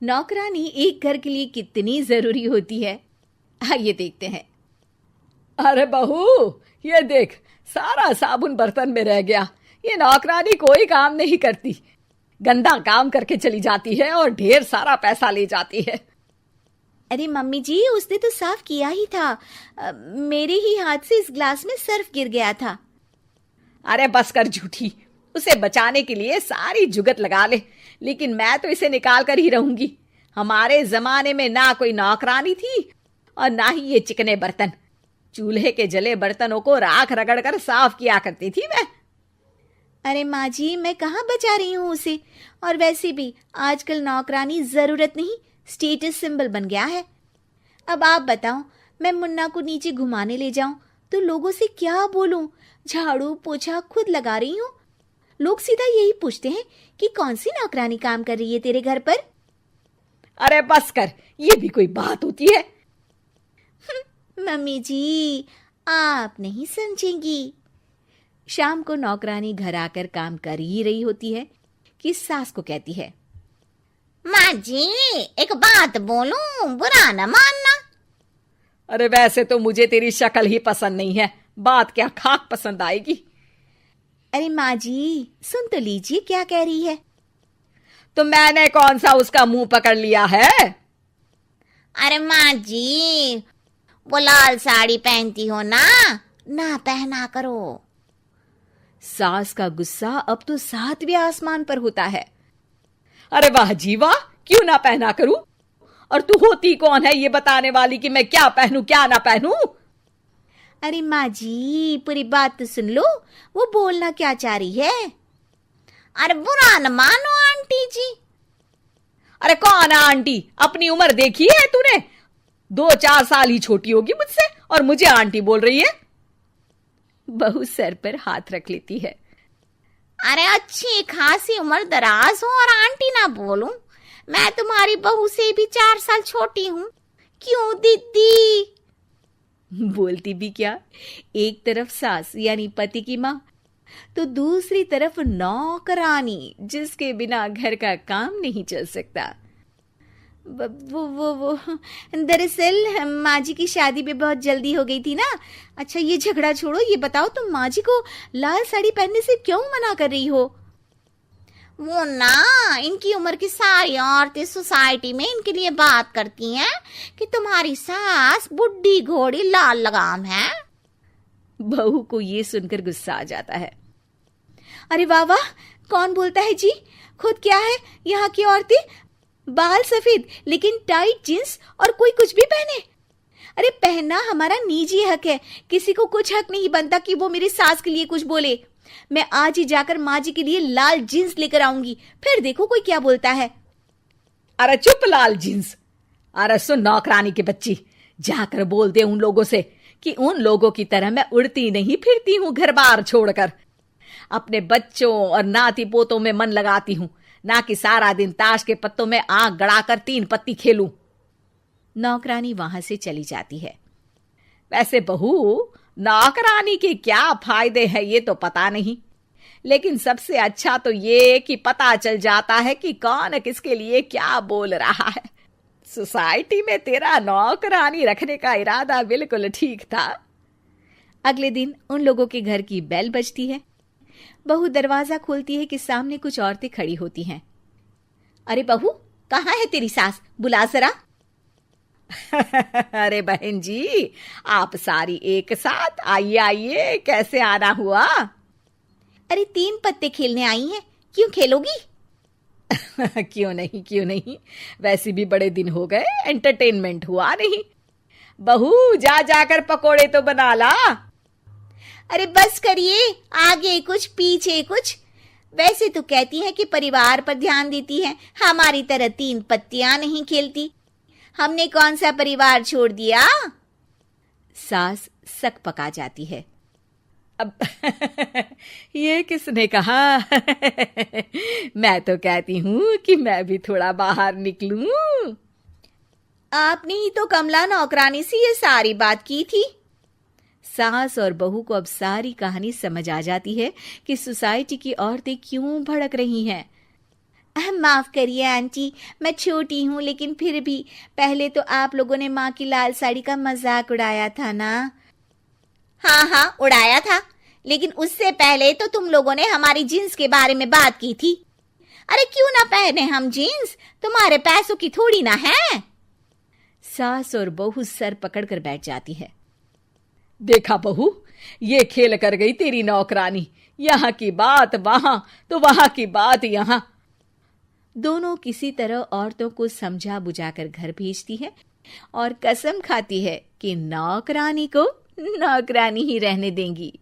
नौकरानी एक घर के लिए कितनी जरूरी होती है, आइए देखते हैं। अरे बहू, ये देख, सारा साबुन बर्तन में रह गया। ये नौकरानी कोई काम नहीं करती, गंदा काम करके चली जाती है और ढेर सारा पैसा ले जाती है। अरे मम्मी जी, उसने तो साफ किया ही था। मेरे ही हाथ से इस ग्लास में सर्फ गिर गया था। अरे बस कर झूठी, उसे बचाने के लिए सारी जुगत लगा ले, लेकिन मैं तो इसे निकाल कर ही रहूंगी। हमारे जमाने में ना कोई नौकरानी थी और ना ही ये चिकने बर्तन। चूल्हे के जले बर्तनों को राख रगड़ कर साफ किया करती थी मैं। अरे माँ जी, मैं कहाँ बचा रही हूँ उसे। और वैसे भी आजकल नौकरानी जरूरत नहीं, स्टेटस सिंबल बन गया है। अब आप बताओ, मैं मुन्ना को नीचे घुमाने ले जाऊं तो लोगों से क्या बोलूं? झाड़ू पोछा खुद लगा रही हूँ। लोग सीधा यही पूछते हैं कि कौन सी नौकरानी काम कर रही है तेरे घर पर। अरे बस कर, ये भी कोई बात होती है? मम्मी जी, आप नहीं समझेंगी। शाम को नौकरानी घर आकर काम कर ही रही होती है कि सास को कहती है, माँ जी, एक बात बोलूं, बुरा न मानना। अरे वैसे तो मुझे तेरी शक्ल ही पसंद नहीं है, बात क्या खाक पसंद आएगी। अरे माँ जी, सुन तो लीजिए क्या कह रही है। तो मैंने कौन सा उसका मुंह पकड़ लिया है? अरे माँ जी, वो लाल साड़ी पहनती हो ना, ना पहना करो। सास का गुस्सा अब तो 7वें आसमान पर होता है। अरे वाह जी वाह, क्यों ना पहना करूं? और तू होती कौन है ये बताने वाली कि मैं क्या पहनूं क्या ना पहनूं? अरे माँ जी, पूरी बात तो सुन लो, वो बोलना क्या चाह रही है। अरे बुरा न मानो आंटी जी। अरे कौन है आंटी? अपनी उम्र देखी है तूने? 2-4 साल ही छोटी होगी मुझसे और मुझे आंटी बोल रही है। बहू सर पर हाथ रख लेती है। अरे अच्छी खासी उम्र दराज हो और आंटी ना बोलूं? मैं तुम्हारी बहू से भी 4 साल छोटी हूँ। क्यों दीदी? बोलती भी क्या, एक तरफ सास यानी पति की माँ, तो दूसरी तरफ नौकरानी जिसके बिना घर का काम नहीं चल सकता। वो दरअसल माँ जी की शादी भी बहुत जल्दी हो गई थी ना। अच्छा ये झगड़ा छोड़ो, ये बताओ तुम माँ जी को लाल साड़ी पहनने से क्यों मना कर रही हो? वो ना, इनकी उम्र की सारी औरतें सोसाइटी में इनके लिए बात करती हैं कि तुम्हारी सास बुढ़ी घोड़ी लाल लगाम है। बहू को ये सुनकर गुस्सा आ जाता है। अरे वाह वाह, कौन बोलता है जी? खुद क्या है यहाँ की औरतें, बाल सफेद लेकिन टाइट जींस और कोई कुछ भी पहने। अरे पहनना हमारा निजी हक है, किसी को कुछ हक नहीं बनता कि वो मेरी सास के लिए कुछ बोले। मैं आज ही जाकर माँ जी के लिए लाल जींस लेकर आऊंगी, फिर देखो कोई क्या बोलता है। अरे चुप लाल जींस। अरे सुन नौकरानी की बच्ची, जाकर बोल दे उन लोगों से कि उन लोगों की तरह मैं उड़ती नहीं फिरती हूँ घर बार छोड़कर। अपने बच्चों और नाती पोतों में मन लगाती हूँ, ना कि सारा दिन ताश के पत्तों में आंख गड़ाकर 3 पत्ती खेलूं। नौकरानी वहां से चली जाती है। वैसे बहू, नौकरानी के क्या फायदे हैं ये तो पता नहीं, लेकिन सबसे अच्छा तो ये कि पता चल जाता है कि कौन किसके लिए क्या बोल रहा है। सोसाइटी में तेरा नौकरानी रखने का इरादा बिल्कुल ठीक था। अगले दिन उन लोगों के घर की बेल बजती है। बहू दरवाजा खोलती है कि सामने कुछ औरतें खड़ी होती हैं। अरे बहू, कहाँ है तेरी सास? बुला जरा। अरे बहन जी, आप सारी एक साथ आइए आइए, कैसे आना हुआ? अरे 3 पत्ते खेलने आई हैं, क्यों खेलोगी? क्यों नहीं, वैसे भी बड़े दिन हो गए, एंटरटेनमेंट हुआ नहीं। बहू जा जाकर पकोड़े तो बना ला। अरे बस करिए, आगे कुछ पीछे कुछ। वैसे तो कहती है कि परिवार पर ध्यान देती है, हमारी तरह 3 पत्तियां नहीं खेलती। हमने कौन सा परिवार छोड़ दिया? सास सक पका जाती है। अब ये किसने कहा? मैं तो कहती हूँ कि मैं भी थोड़ा बाहर निकलूं। आपने ही तो कमला नौकरानी से ये सारी बात की थी। सास और बहू को अब सारी कहानी समझ आ जाती है कि सोसाइटी की औरतें क्यों भड़क रही हैं। माफ करिए आंटी, मैं छोटी हूँ, लेकिन फिर भी पहले तो आप लोगों ने माँ की लाल साड़ी का मजाक उड़ाया था ना। हाँ हाँ, उड़ाया था, लेकिन उससे पहले तो तुम लोगों ने हमारी जीन्स के बारे में बात की थी। अरे क्यों ना पहने हम जीन्स, तुम्हारे पैसों की थोड़ी ना है। सास और बहू सर पकड़कर बैठ जाती है। देखा बहू, ये खेल कर गई तेरी नौकरानी, यहाँ की बात वहां तो वहां की बात यहाँ। दोनों किसी तरह औरतों को समझा बुझाकर घर भेजती है और कसम खाती है कि नौकरानी को नौकरानी ही रहने देंगी।